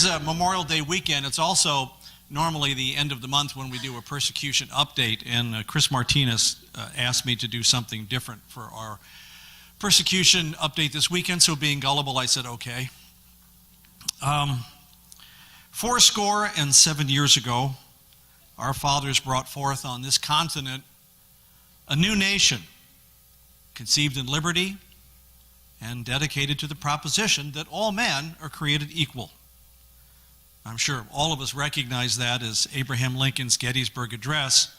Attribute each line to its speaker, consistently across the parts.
Speaker 1: is Memorial Day weekend. It's also normally the end of the month when we do a persecution update, and Chris Martinez asked me to do something different for our persecution update this weekend, so being gullible, I said okay. 77 years ago, our fathers brought forth on this continent a new nation, conceived in liberty and dedicated to the proposition that all men are created equal. I'm sure all of us recognize that as Abraham Lincoln's Gettysburg Address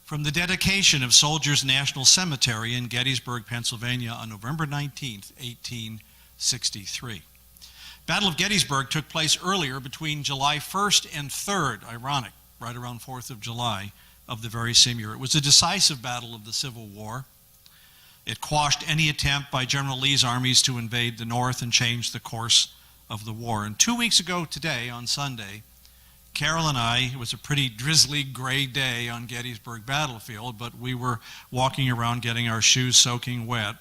Speaker 1: from the dedication of Soldiers National Cemetery in Gettysburg, Pennsylvania on November 19, 1863. Battle of Gettysburg took place earlier between July 1st and 3rd, ironic, right around 4th of July of the very same year. It was a decisive battle of the Civil War. It quashed any attempt by General Lee's armies to invade the North and change the course of the war. And 2 weeks ago today, on Sunday, Carol and I, it was a pretty drizzly gray day on Gettysburg battlefield, but we were walking around getting our shoes soaking wet,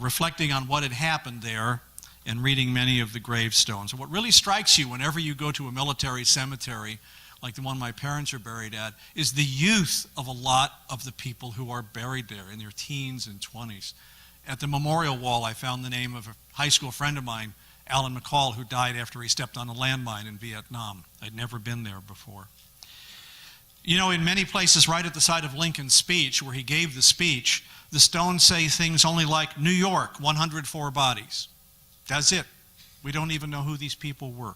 Speaker 1: reflecting on what had happened there and reading many of the gravestones. And what really strikes you whenever you go to a military cemetery like the one my parents are buried at is the youth of a lot of the people who are buried there in their teens and 20s. At the memorial wall, I found the name of a high school friend of mine, Alan McCall, who died after he stepped on a landmine in Vietnam. I'd never been there before. You know, in many places right at the side of Lincoln's speech, where he gave the speech, the stones say things only like, New York, 104 bodies. That's it. We don't even know who these people were.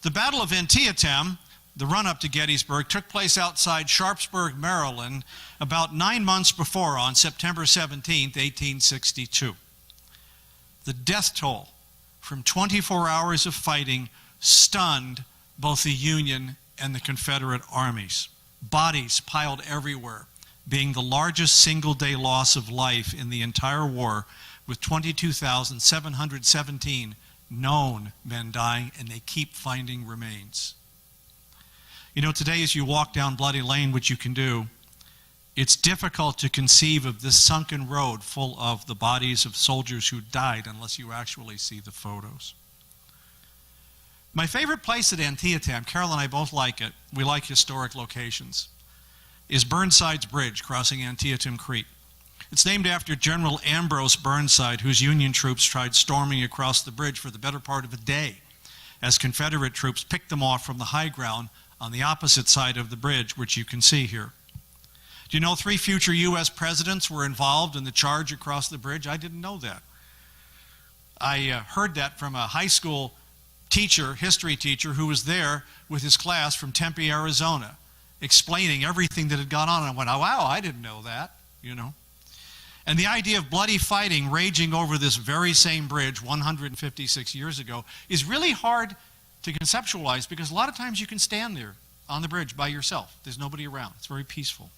Speaker 1: The Battle of Antietam, the run-up to Gettysburg, took place outside Sharpsburg, Maryland, about 9 months before, on September 17, 1862. The death toll from 24 hours of fighting stunned both the Union and the Confederate armies. Bodies piled everywhere, being the largest single-day loss of life in the entire war, with 22,717 known men dying, and they keep finding remains. You know, today as you walk down Bloody Lane, which you can do, it's difficult to conceive of this sunken road full of the bodies of soldiers who died unless you actually see the photos. My favorite place at Antietam, Carol and I both like it, we like historic locations, is Burnside's Bridge crossing Antietam Creek. It's named after General Ambrose Burnside, whose Union troops tried storming across the bridge for the better part of a day, as Confederate troops picked them off from the high ground on the opposite side of the bridge, which you can see here. Do you know 3 future U.S. presidents were involved in the charge across the bridge? I didn't know that. I heard that from a high school teacher, history teacher, who was there with his class from Tempe, Arizona, explaining everything that had gone on. And I went, oh, wow, I didn't know that, you know. And the idea of bloody fighting raging over this very same bridge 156 years ago is really hard to conceptualize, because a lot of times you can stand there on the bridge by yourself. There's nobody around. It's very peaceful.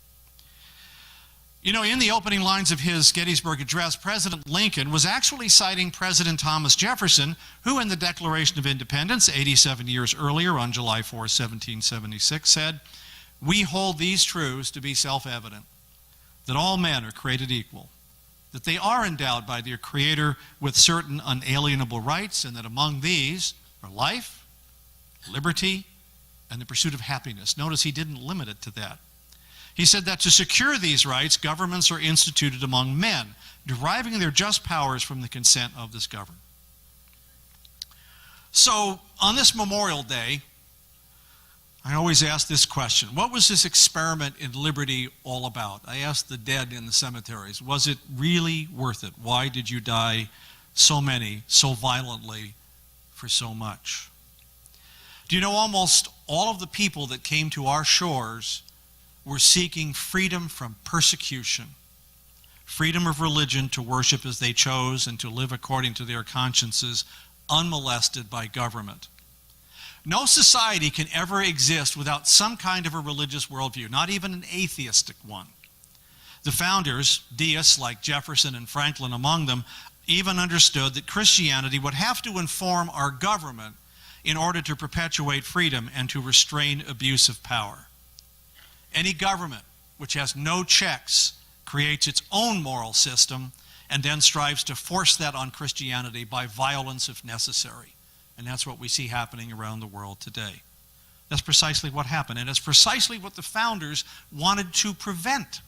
Speaker 1: You know, in the opening lines of his Gettysburg Address, President Lincoln was actually citing President Thomas Jefferson, who in the Declaration of Independence 87 years earlier on July 4, 1776, said, "We hold these truths to be self-evident, that all men are created equal, that they are endowed by their Creator with certain unalienable rights, and that among these are life, liberty, and the pursuit of happiness." Notice he didn't limit it to that. He said that to secure these rights, governments are instituted among men, deriving their just powers from the consent of this government. So, on this Memorial Day, I always ask this question: what was this experiment in liberty all about? I asked the dead in the cemeteries, was it really worth it? Why did you die so many, so violently, for so much? Do you know almost all of the people that came to our shores were seeking freedom from persecution, freedom of religion to worship as they chose and to live according to their consciences, unmolested by government. No society can ever exist without some kind of a religious worldview, not even an atheistic one. The founders, deists like Jefferson and Franklin among them, even understood that Christianity would have to inform our government in order to perpetuate freedom and to restrain abuse of power. Any government which has no checks creates its own moral system and then strives to force that on Christianity by violence if necessary. And that's what we see happening around the world today. That's precisely what happened, and it's precisely what the founders wanted to prevent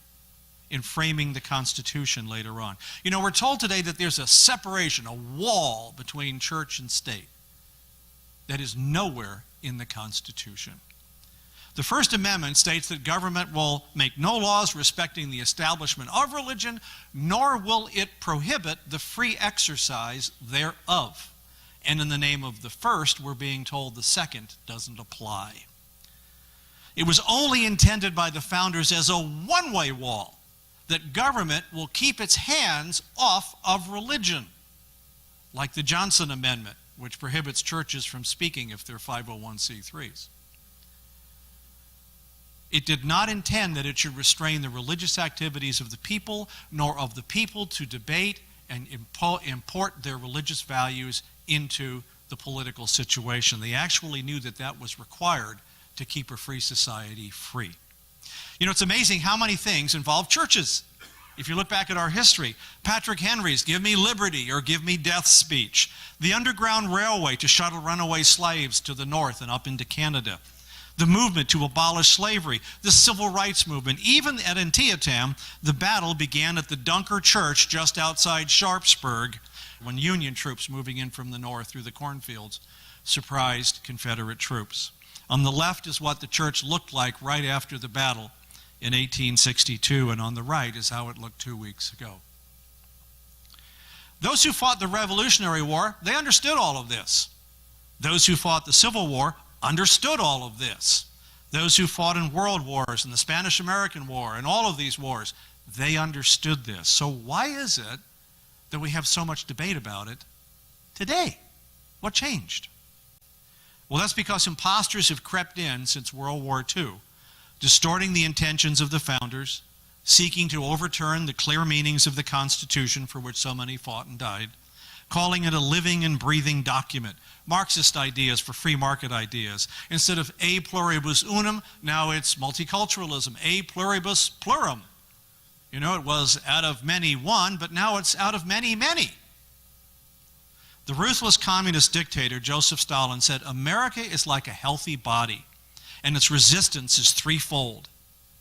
Speaker 1: in framing the Constitution later on. You know, we're told today that there's a separation, a wall between church and state that is nowhere in the Constitution. The First Amendment states that government will make no laws respecting the establishment of religion, nor will it prohibit the free exercise thereof. And in the name of the first, we're being told the second doesn't apply. It was only intended by the founders as a one-way wall, that government will keep its hands off of religion, like the Johnson Amendment, which prohibits churches from speaking if they're 501c3s. It did not intend that it should restrain the religious activities of the people, nor of the people to debate and import their religious values into the political situation. They actually knew that that was required to keep a free society free. You know, it's amazing how many things involve churches. If you look back at our history, Patrick Henry's "Give Me Liberty" or "Give Me Death" speech, the Underground Railway to shuttle runaway slaves to the north and up into Canada, the movement to abolish slavery, the civil rights movement. Even at Antietam, the battle began at the Dunker Church just outside Sharpsburg when Union troops moving in from the north through the cornfields surprised Confederate troops. On the left is what the church looked like right after the battle in 1862, and on the right is how it looked 2 weeks ago. Those who fought the Revolutionary War, they understood all of this. Those who fought the Civil War understood all of this. Those who fought in world wars and the Spanish-American War and all of these wars, they understood this. So why is it that we have so much debate about it today? What changed? Well, that's because imposters have crept in since World War II, distorting the intentions of the founders, seeking to overturn the clear meanings of the Constitution for which so many fought and died, calling it a living and breathing document. Marxist ideas for free market ideas. Instead of a pluribus unum, now it's multiculturalism, a pluribus plurum. You know, it was out of many one, but now it's out of many many. The ruthless communist dictator Joseph Stalin said, "America is like a healthy body, and its resistance is threefold."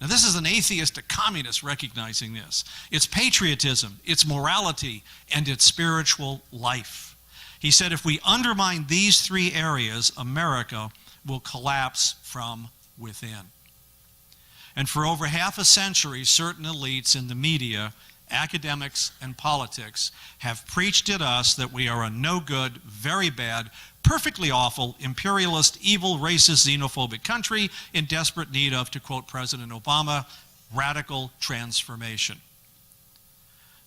Speaker 1: Now, this is an atheist, a communist recognizing this. It's patriotism, it's morality, and it's spiritual life. He said, if we undermine these three areas, America will collapse from within. And for over half a century, certain elites in the media, academics, and politics have preached at us that we are a no-good, very bad, perfectly awful, imperialist, evil, racist, xenophobic country in desperate need of, to quote President Obama, radical transformation.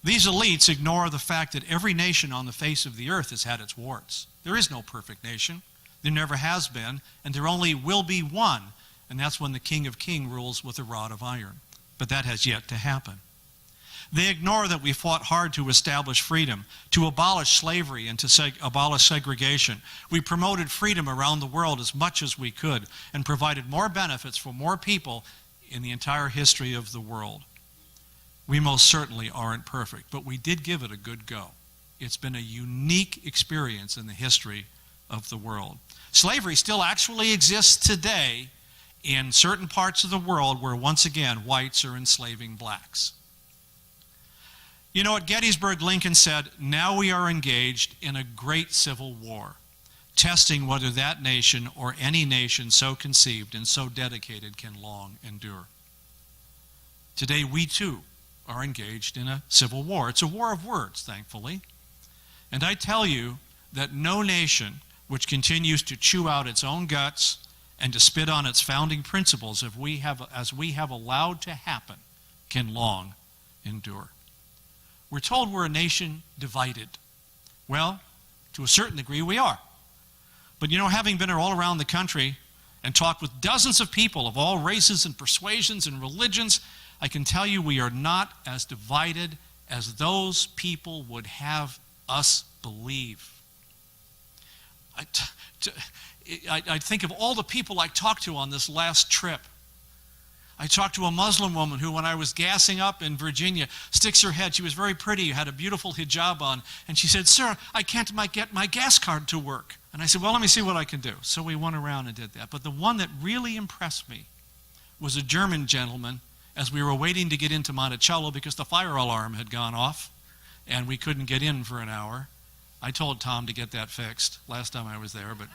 Speaker 1: These elites ignore the fact that every nation on the face of the earth has had its warts. There is no perfect nation. There never has been, and there only will be one, and that's when the King of Kings rules with a rod of iron. But that has yet to happen. They ignore that we fought hard to establish freedom, to abolish slavery, and to abolish segregation. We promoted freedom around the world as much as we could and provided more benefits for more people in the entire history of the world. We most certainly aren't perfect, but we did give it a good go. It's been a unique experience in the history of the world. Slavery still actually exists today in certain parts of the world where, once again, whites are enslaving blacks. You know, at Gettysburg, Lincoln said, "Now we are engaged in a great civil war, testing whether that nation or any nation so conceived and so dedicated can long endure." Today, we too are engaged in a civil war. It's a war of words, thankfully. And I tell you that no nation which continues to chew out its own guts and to spit on its founding principles, as we have allowed to happen, can long endure. We're told we're a nation divided. Well, to a certain degree we are. But you know, having been all around the country and talked with dozens of people of all races and persuasions and religions, I can tell you we are not as divided as those people would have us believe. I think of all the people I talked to on this last trip. I talked to a Muslim woman who, when I was gassing up in Virginia, sticks her head. She was very pretty, had a beautiful hijab on, and she said, "Sir, I can't get my gas card to work." And I said, well, let me see what I can do. So we went around and did that. But the one that really impressed me was a German gentleman as we were waiting to get into Monticello because the fire alarm had gone off and we couldn't get in for an hour. I told Tom to get that fixed last time I was there, but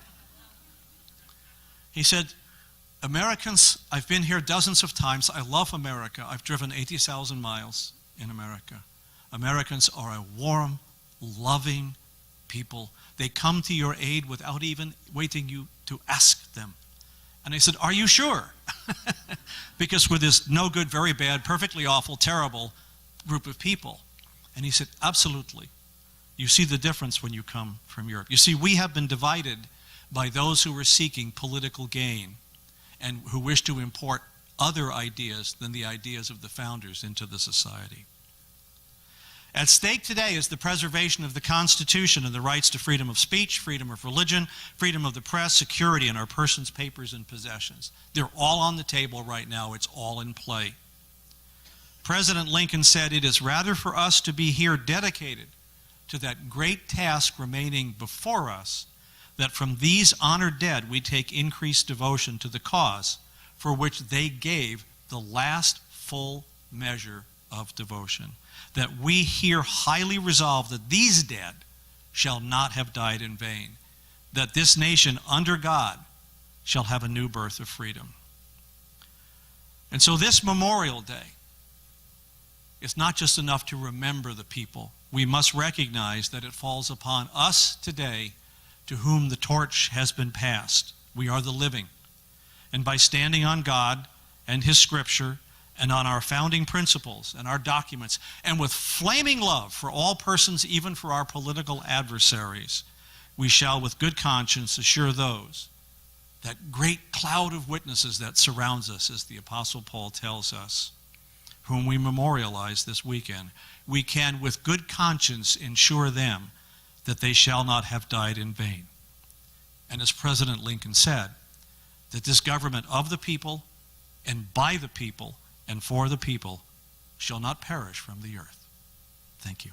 Speaker 1: he said, Americans, I've been here dozens of times. I love America. I've driven 80,000 miles in America. Americans are a warm, loving people. They come to your aid without even waiting you to ask them. And I said, are you sure? Because we're this no good, very bad, perfectly awful, terrible group of people. And he said, absolutely. You see the difference when you come from Europe. You see, we have been divided by those who are seeking political gain and who wish to import other ideas than the ideas of the founders into the society. At stake today is the preservation of the Constitution and the rights to freedom of speech, freedom of religion, freedom of the press, security in our persons, papers, and possessions. They're all on the table right now. It's all in play. President Lincoln said, it is rather for us to be here dedicated to that great task remaining before us, that from these honored dead we take increased devotion to the cause for which they gave the last full measure of devotion. That we here highly resolve that these dead shall not have died in vain, that this nation under God shall have a new birth of freedom. And so this Memorial Day is not just enough to remember the people. We must recognize that it falls upon us today to whom the torch has been passed. We are the living. And by standing on God and His Scripture and on our founding principles and our documents, and with flaming love for all persons, even for our political adversaries, we shall with good conscience assure those, that great cloud of witnesses that surrounds us, as the Apostle Paul tells us, whom we memorialize this weekend, we can with good conscience ensure them that they shall not have died in vain. And as President Lincoln said, that this government of the people and by the people and for the people shall not perish from the earth. Thank you.